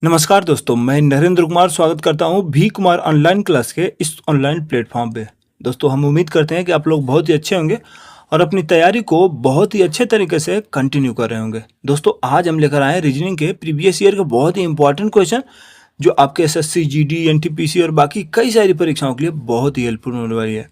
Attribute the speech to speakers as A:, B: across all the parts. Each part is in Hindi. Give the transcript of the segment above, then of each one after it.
A: नमस्कार दोस्तों, मैं नरेंद्र कुमार स्वागत करता हूं भी कुमार ऑनलाइन क्लास के इस ऑनलाइन प्लेटफॉर्म पे। दोस्तों, हम उम्मीद करते हैं कि आप लोग बहुत ही अच्छे होंगे और अपनी तैयारी को बहुत ही अच्छे तरीके से कंटिन्यू कर रहे होंगे। दोस्तों, आज हम लेकर आए हैं रीजनिंग के प्रीवियस ईयर के बहुत ही इंपॉर्टेंट क्वेश्चन जो आपके एसएससी, जीडी, एनटीपीसी और बाकी कई सारी परीक्षाओं के लिए बहुत ही हेल्पफुल होने वाली है।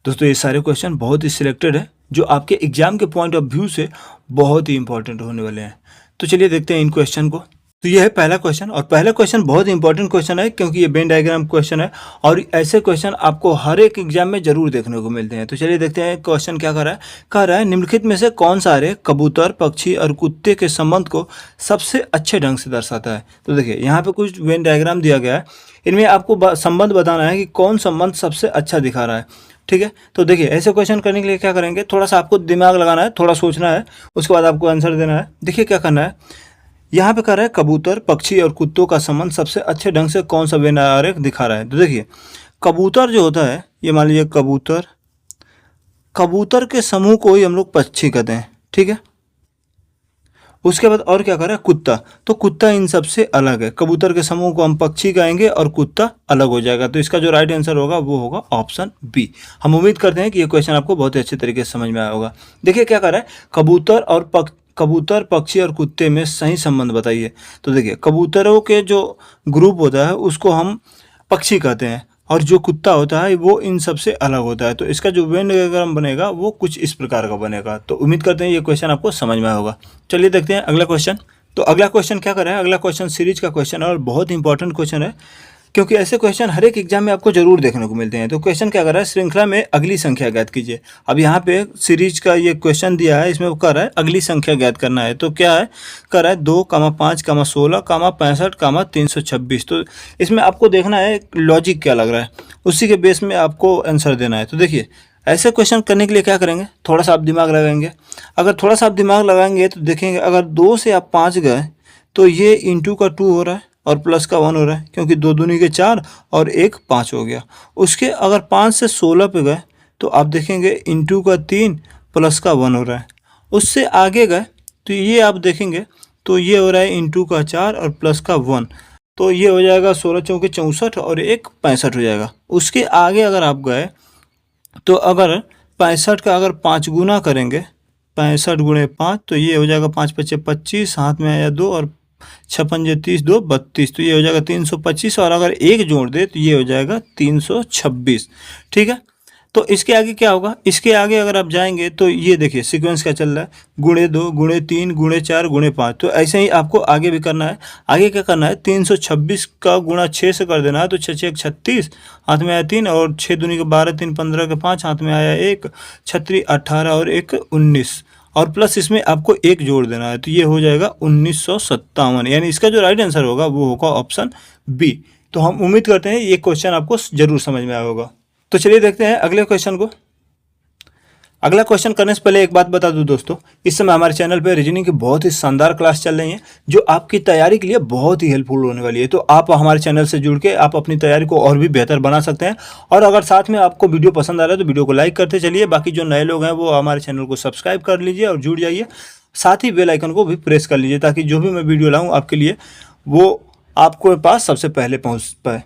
A: दोस्तों, ये सारे क्वेश्चन बहुत ही सिलेक्टेड है जो आपके एग्जाम के पॉइंट ऑफ व्यू से बहुत ही इंपॉर्टेंट होने वाले हैं। तो चलिए देखते हैं इन क्वेश्चन को। तो ये है पहला क्वेश्चन और पहला क्वेश्चन बहुत ही इंपॉर्टेंट क्वेश्चन है क्योंकि ये वेन डायग्राम क्वेश्चन है और ऐसे क्वेश्चन आपको हर एक एग्जाम में जरूर देखने को मिलते हैं। तो चलिए देखते हैं क्वेश्चन क्या कह रहा है निम्नलिखित में से कौन सा आरेख कबूतर, पक्षी और कुत्ते के संबंध को सबसे अच्छे ढंग से दर्शाता है। तो देखिए यहाँ पे कुछ वेन डायग्राम दिया गया है, इनमें आपको संबंध बताना है कि कौन संबंध सबसे अच्छा दिखा रहा है। ठीक है, तो देखिए ऐसे क्वेश्चन करने के लिए क्या करेंगे, थोड़ा सा आपको दिमाग लगाना है, थोड़ा सोचना है, उसके बाद आपको आंसर देना है। देखिए क्या करना है, यहाँ पे कह रहा है कबूतर, पक्षी और कुत्तों का संबंध सबसे अच्छे ढंग से कौन सा वेन आरेख दिखा रहा है। तो देखिए कबूतर जो होता है, ये मान लीजिए कबूतर के समूह को ही हम लोग पक्षी कहते हैं। ठीक है, उसके बाद और क्या कर रहा है, कुत्ता। तो कुत्ता इन सबसे अलग है, कबूतर के समूह को हम पक्षी कहेंगे और कुत्ता अलग हो जाएगा। तो इसका जो राइट आंसर होगा वो होगा ऑप्शन बी। हम उम्मीद करते हैं कि ये क्वेश्चन आपको बहुत ही अच्छे तरीके से समझ में आया होगा। देखिए क्या कर रहा है, कबूतर, पक्षी और कुत्ते में सही संबंध बताइए। तो देखिए कबूतरों के जो ग्रुप होता है उसको हम पक्षी कहते हैं और जो कुत्ता होता है वो इन सबसे अलग होता है। तो इसका जो वेन डायग्राम बनेगा वो कुछ इस प्रकार का बनेगा। तो उम्मीद करते हैं ये क्वेश्चन आपको समझ में आया होगा। चलिए देखते हैं अगला क्वेश्चन। तो अगला क्वेश्चन क्या कर रहा है, अगला क्वेश्चन सीरीज का क्वेश्चन है और बहुत इंपॉर्टेंट क्वेश्चन है क्योंकि ऐसे क्वेश्चन हर एक एग्जाम में आपको जरूर देखने को मिलते हैं। तो क्वेश्चन क्या कर रहा है, श्रृंखला में अगली संख्या ज्ञात कीजिए। अब यहाँ पे सीरीज का ये क्वेश्चन दिया है, इसमें वो कर रहा है अगली संख्या ज्ञात करना है। तो क्या है, कर रहा है 2, 5, 16, 65, 326। तो इसमें आपको देखना है लॉजिक क्या लग रहा है, उसी के बेस में आपको आंसर देना है। तो देखिए ऐसे क्वेश्चन करने के लिए क्या करेंगे, थोड़ा सा आप दिमाग लगाएंगे। अगर थोड़ा सा आप दिमाग लगाएंगे तो देखेंगे अगर 2 से आप 5 गए तो ये इंटू का 2 हो रहा है और प्लस का 1 हो रहा है क्योंकि 2 दूनी के 4 और 1 5 हो गया। उसके अगर 5 से 16 पे गए तो आप देखेंगे इंटू का 3 प्लस का 1 हो रहा है। उससे आगे गए तो ये आप देखेंगे तो ये हो रहा है इंटू का 4 और प्लस का 1। तो ये हो जाएगा 16 चौके 64 और 1 65 हो जाएगा। उसके आगे अगर आप गए तो अगर 65 का अगर 5 गुना करेंगे, 65 गुणे 5, तो ये हो जाएगा 5 पच्चे 25, हाथ में आया 2 और 6 पंजे 30, 2 32। तो ये हो जाएगा 325 और अगर 1 जोड़ दे तो ये हो जाएगा 326। ठीक है, तो इसके आगे क्या होगा, इसके आगे अगर आप जाएंगे तो ये देखिए सीक्वेंस क्या चल रहा है, गुणे 2, गुणे 3, गुणे 4, गुणे 5। तो ऐसे ही आपको आगे भी करना है। आगे क्या करना है, 326 का गुणा 6 से कर देना है। तो 6 6 36, हाथ में आया 3 और 6 दूनी के 12, 3 15 के 5, हाथ में आया 1, 36 18 और 1 19 और प्लस इसमें आपको 1 जोड़ देना है। तो ये हो जाएगा 1957, यानी इसका जो राइट आंसर होगा वो होगा ऑप्शन बी। तो हम उम्मीद करते हैं ये क्वेश्चन आपको जरूर समझ में आया होगा। तो चलिए देखते हैं अगले क्वेश्चन को। अगला क्वेश्चन करने से पहले एक बात बता दूं दोस्तों, इस समय हमारे चैनल पे रीजनिंग की बहुत ही शानदार क्लास चल रही है जो आपकी तैयारी के लिए बहुत ही हेल्पफुल होने वाली है। तो आप हमारे चैनल से जुड़ के आप अपनी तैयारी को और भी बेहतर बना सकते हैं। और अगर साथ में आपको वीडियो पसंद आ रहा है तो वीडियो को लाइक करते चलिए। बाकी जो नए लोग हैं वो हमारे चैनल को सब्सक्राइब कर लीजिए और जुड़ जाइए। साथ ही बेल आइकन को भी प्रेस कर लीजिए ताकि जो भी मैं वीडियो लाऊँ आपके लिए वो आपके पास सबसे पहले पहुँच पाए।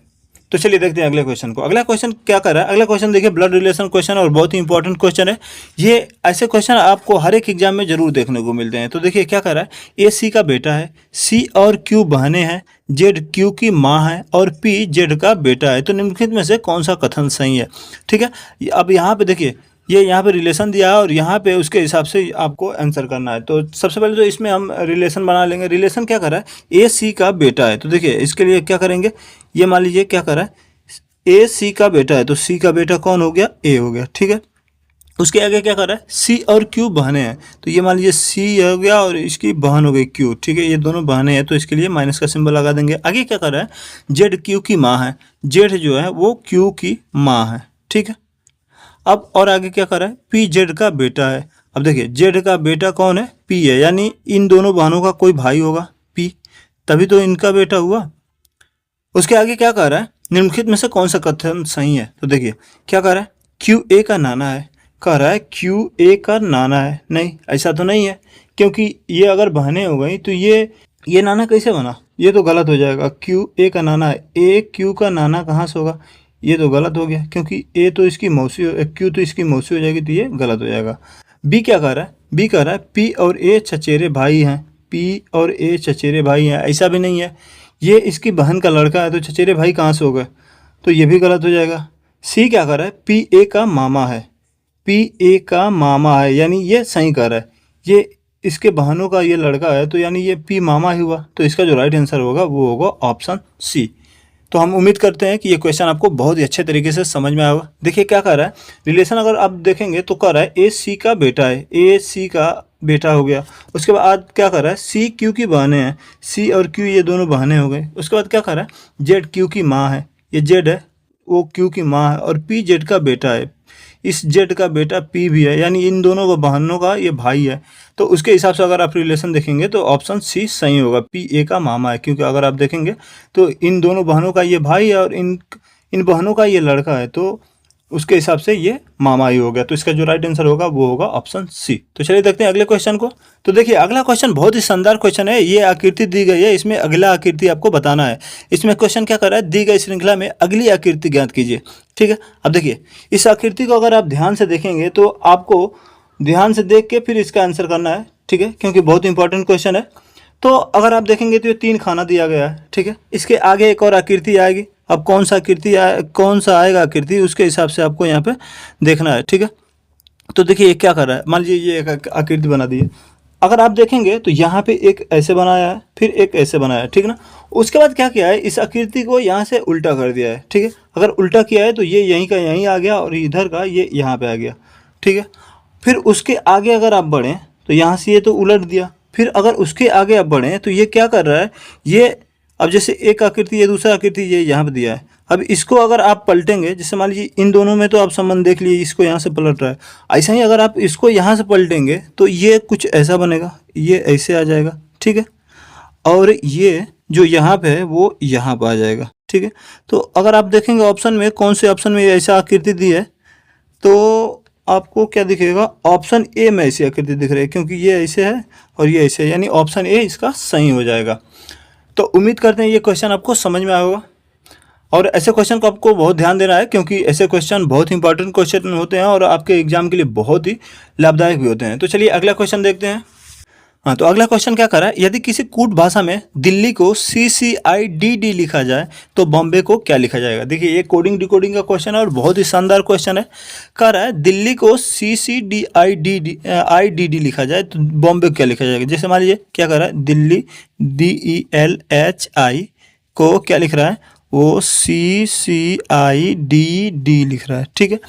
A: तो चलिए देखते हैं अगले क्वेश्चन को। अगला क्वेश्चन क्या कर रहा है, अगला क्वेश्चन देखिए ब्लड रिलेशन क्वेश्चन और बहुत ही इंपॉर्टेंट क्वेश्चन है। ये ऐसे क्वेश्चन आपको हर एक एग्जाम में जरूर देखने को मिलते हैं। तो देखिए क्या कर रहा है, ए सी का बेटा है, सी और क्यू बहनें हैं, जेड क्यू की माँ है और पी जेड का बेटा है। तो निम्नलिखित में से कौन सा कथन सही है। ठीक है, अब यहाँ पे देखिए ये यहाँ पे रिलेशन दिया है और यहाँ पे उसके हिसाब से आपको आंसर करना है। तो सबसे पहले तो इसमें हम रिलेशन बना लेंगे। रिलेशन क्या कर रहा है, ए सी का बेटा है। तो देखिए इसके लिए क्या करेंगे, ये मान लीजिए क्या कर रहा है, ए सी का बेटा है तो सी का बेटा कौन हो गया, ए हो गया। ठीक है, उसके आगे क्या कर रहा है, सी और क्यू बहनें हैं। तो ये मान लीजिए सी हो गया और इसकी बहन हो गई क्यू। ठीक है, ये दोनों बहनें हैं तो इसके लिए माइनस का सिंबल लगा देंगे। आगे क्या कर रहा है, जेड क्यू की माँ है, जेड जो है वो क्यू की माँ है। ठीक है, अब और आगे क्या कर रहा है, पी जेड का बेटा है। अब देखिए जेड का बेटा कौन है, पी है, यानी इन दोनों बहनों का कोई भाई होगा पी, तभी तो इनका बेटा हुआ। उसके आगे क्या कर रहा है, निम्नलिखित में से कौन सा कथन सही है। तो देखिए क्या कर रहा है, क्यू ए का नाना है, कह रहा है क्यू ए का नाना है। नहीं, ऐसा तो नहीं है क्योंकि ये अगर बहनें हो गई तो ये ये नाना कैसे बना, ये तो गलत हो जाएगा। क्यू ए का नाना है, ए क्यू का नाना कहाँ से होगा, ये तो गलत हो गया क्योंकि ए तो इसकी मौसी क्यू तो इसकी मौसी हो जाएगी, तो ये गलत हो जाएगा। बी क्या कह रहा है, बी कह रहा है पी और ए चचेरे भाई हैं, पी और ए चचेरे भाई हैं, ऐसा भी नहीं है, ये इसकी बहन का लड़का है, तो चचेरे भाई कहाँ से हो गए, तो ये भी गलत हो जाएगा। सी क्या कर रहा है, पी ए का मामा है, पी ए का मामा है, यानी ये सही कर रहा है, ये इसके बहनों का ये लड़का है, तो यानी ये पी मामा ही हुआ, तो इसका जो राइट आंसर होगा वो होगा ऑप्शन सी। तो हम उम्मीद करते हैं कि ये क्वेश्चन आपको बहुत ही अच्छे तरीके से समझ में आया होगा। देखिए क्या कर रहा है, रिलेशन अगर आप देखेंगे तो कर रहा है ए सी का बेटा है, ए सी का बेटा हो गया। उसके बाद क्या कर रहा है, सी क्यू की बहनें हैं, सी और क्यू ये दोनों बहनें हो गई। उसके बाद क्या कर रहा है, जेड क्यू की माँ है, ये जेड है वो क्यू की माँ है, और पी जेड का बेटा है, इस जेड का बेटा पी भी है, यानी इन दोनों का बहनों का ये भाई है। तो उसके हिसाब से अगर आप रिलेशन देखेंगे तो ऑप्शन सी सही होगा, पी ए का मामा है, क्योंकि अगर आप देखेंगे तो इन दोनों बहनों का ये भाई है और इन बहनों का ये लड़का है, तो उसके हिसाब से ये मामा ही हो गया। तो इसका जो राइट आंसर होगा वो होगा ऑप्शन सी। तो चलिए देखते हैं अगले क्वेश्चन को। तो देखिए अगला क्वेश्चन बहुत ही शानदार क्वेश्चन है, ये आकृति दी गई है, इसमें अगला आकृति आपको बताना है। इसमें क्वेश्चन क्या कर रहा है, दी गई श्रृंखला में अगली आकृति ज्ञात कीजिए। ठीक है, अब देखिए इस आकृति को अगर आप ध्यान से देखेंगे तो आपको ध्यान से देख के फिर इसका आंसर करना है, ठीक है, क्योंकि बहुत इंपॉर्टेंट क्वेश्चन है। तो अगर आप देखेंगे तो ये 3 खाना दिया गया है, ठीक है, इसके आगे एक और आकृति आएगी। अब कौन सा आकृति कौन सा आएगा आकृति, उसके हिसाब से आपको यहाँ पे देखना है, ठीक है। तो देखिए ये क्या कर रहा है, मान लीजिए ये एक आकृति बना दी है। अगर आप देखेंगे तो यहाँ पे एक ऐसे बनाया है, फिर एक ऐसे बनाया है, ठीक ना। उसके बाद क्या किया है, इस आकृति को यहाँ से उल्टा कर दिया है, ठीक है। अगर उल्टा किया है तो ये यहीं का यहीं आ गया और इधर का ये यहाँ पे आ गया, ठीक है। फिर उसके आगे अगर आप बढ़ें तो यहाँ से ये तो उलट दिया, फिर अगर उसके आगे आप बढ़ें तो ये क्या कर रहा है, ये अब जैसे एक आकृति ये दूसरा आकृति ये यहाँ पे दिया है, अब इसको अगर आप पलटेंगे, जैसे मान लीजिए इन दोनों में तो आप संबंध देख लीजिए, इसको यहाँ से पलट रहा है, ऐसा ही अगर आप इसको यहाँ से पलटेंगे तो ये कुछ ऐसा बनेगा, ये ऐसे आ जाएगा, ठीक है, और ये जो यहाँ पे है वो यहाँ पर आ जाएगा, ठीक है। तो अगर आप देखेंगे ऑप्शन में कौन से ऑप्शन में ऐसा आकृति दी है, तो आपको क्या दिखेगा, ऑप्शन ए में ऐसी आकृति दिख रही है, क्योंकि ये ऐसे है और ये ऐसे है, यानी ऑप्शन ए इसका सही हो जाएगा। तो उम्मीद करते हैं ये क्वेश्चन आपको समझ में आया होगा, और ऐसे क्वेश्चन को आपको बहुत ध्यान देना है, क्योंकि ऐसे क्वेश्चन बहुत इंपॉर्टेंट क्वेश्चन होते हैं और आपके एग्जाम के लिए बहुत ही लाभदायक भी होते हैं। तो चलिए अगला क्वेश्चन देखते हैं। हाँ, तो अगला क्वेश्चन क्या कर रहा है, यदि किसी कूट भाषा में दिल्ली को CCIDD लिखा जाए तो बॉम्बे को क्या लिखा जाएगा। देखिए ये कोडिंग डिकोडिंग का क्वेश्चन है और बहुत ही शानदार क्वेश्चन है। कह रहा है दिल्ली को CCDIDD लिखा जाए तो बॉम्बे को क्या लिखा जाएगा। जैसे मान लीजिए क्या कर रहा है, दिल्ली DELHI को क्या लिख रहा है, वो CCIDD लिख रहा है, ठीक है।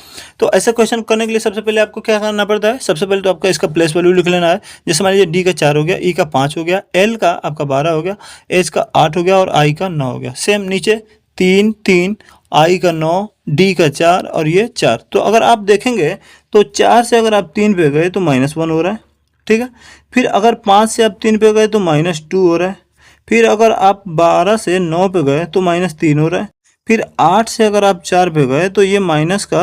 A: तो ऐसा क्वेश्चन करने के लिए सबसे पहले आपको क्या करना पड़ता है, सबसे पहले तो आपका इसका प्लेस वैल्यू लिख लेना है। जैसे मान लीजिए D का 4 हो गया, E का 5 हो गया, L का आपका 12 हो गया, H का 8 हो गया और I का 9 हो गया। सेम नीचे 3 3, I का 9, D का 4 और ये 4। तो अगर आप देखेंगे तो 4 से अगर आप 3 पे गए तो -1 हो रहा है, ठीक है। फिर अगर 5 से आप 3 पे गए तो -2 हो रहा है। फिर अगर आप 12 से 9 पे गए तो -3 हो रहा है। फिर 8 से अगर आप 4 पे गए तो ये माइनस का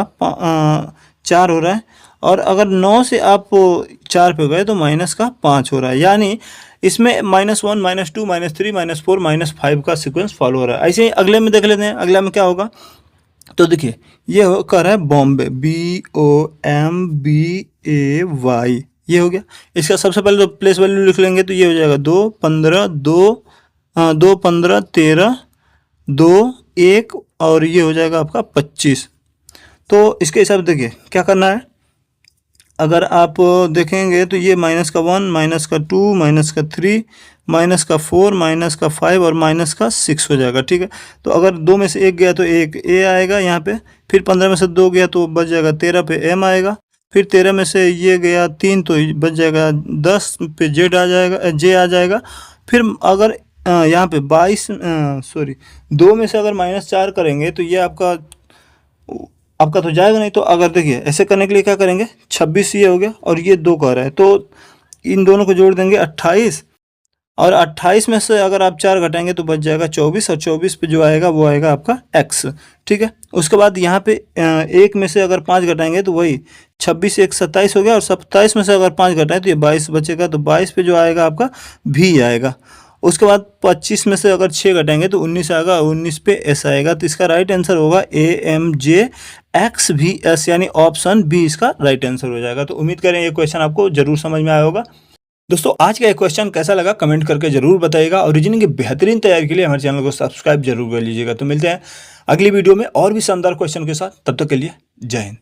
A: 4 हो रहा है। और अगर 9 से आप 4 पे गए तो माइनस का 5 हो रहा है। यानी इसमें -1 -2 -3 -4 -5 का सीक्वेंस फॉलो हो रहा है। ऐसे ही अगले में देख लेते हैं, अगला में क्या होगा। तो देखिए ये कर रहा है बॉम्बे, BOMBAY, ये हो गया। इसका सबसे पहले तो प्लेस वैल्यू लिख लेंगे तो ये हो जाएगा 2 15 2 2 15 13 2 1 और ये हो जाएगा आपका 25। तो इसके हिसाब से देखिए क्या करना है, अगर आप देखेंगे तो ये -1 -2 -3 -4 -5 और -6 हो जाएगा, ठीक है। तो अगर 2 में से 1 गया तो एक A आएगा यहाँ पे, फिर 15 में से 2 गया तो बच जाएगा 13 पे M आएगा, फिर 13 में से ये गया 3 तो बच जाएगा 10 पे J आ जाएगा। फिर अगर यहाँ पे 2 में से अगर -4 करेंगे तो ये आपका तो जाएगा नहीं। तो अगर देखिए ऐसे करने के लिए क्या करेंगे, 26 ये हो गया और ये 2 कह रहा है, तो इन दोनों को जोड़ देंगे 28, और 28 में से अगर आप 4 घटाएंगे तो बच जाएगा 24, और 24 पे जो आएगा वो आएगा आपका x, ठीक है। उसके बाद यहाँ पे 1 में से अगर 5 घटाएंगे तो वही 26 1 27 हो गया, और 27 में से अगर 5 घटाएं तो ये 22 बचेगा, तो 22 पे जो आएगा आपका v आएगा। उसके बाद 25 में से अगर 6 घटाएंगे तो 19 आएगा, 19 पे एस आएगा। तो इसका राइट आंसर होगा AMJXVS, यानी ऑप्शन बी इसका राइट आंसर हो जाएगा। तो उम्मीद करें ये क्वेश्चन आपको जरूर समझ में आया होगा। दोस्तों आज का ये क्वेश्चन कैसा लगा कमेंट करके जरूर बताइएगा, और रीजनिंग की बेहतरीन तैयारी के लिए हमारे चैनल को सब्सक्राइब जरूर कर लीजिएगा। तो मिलते हैं अगली वीडियो में और भी शानदार क्वेश्चन के साथ, तब तक के लिए जय हिंद।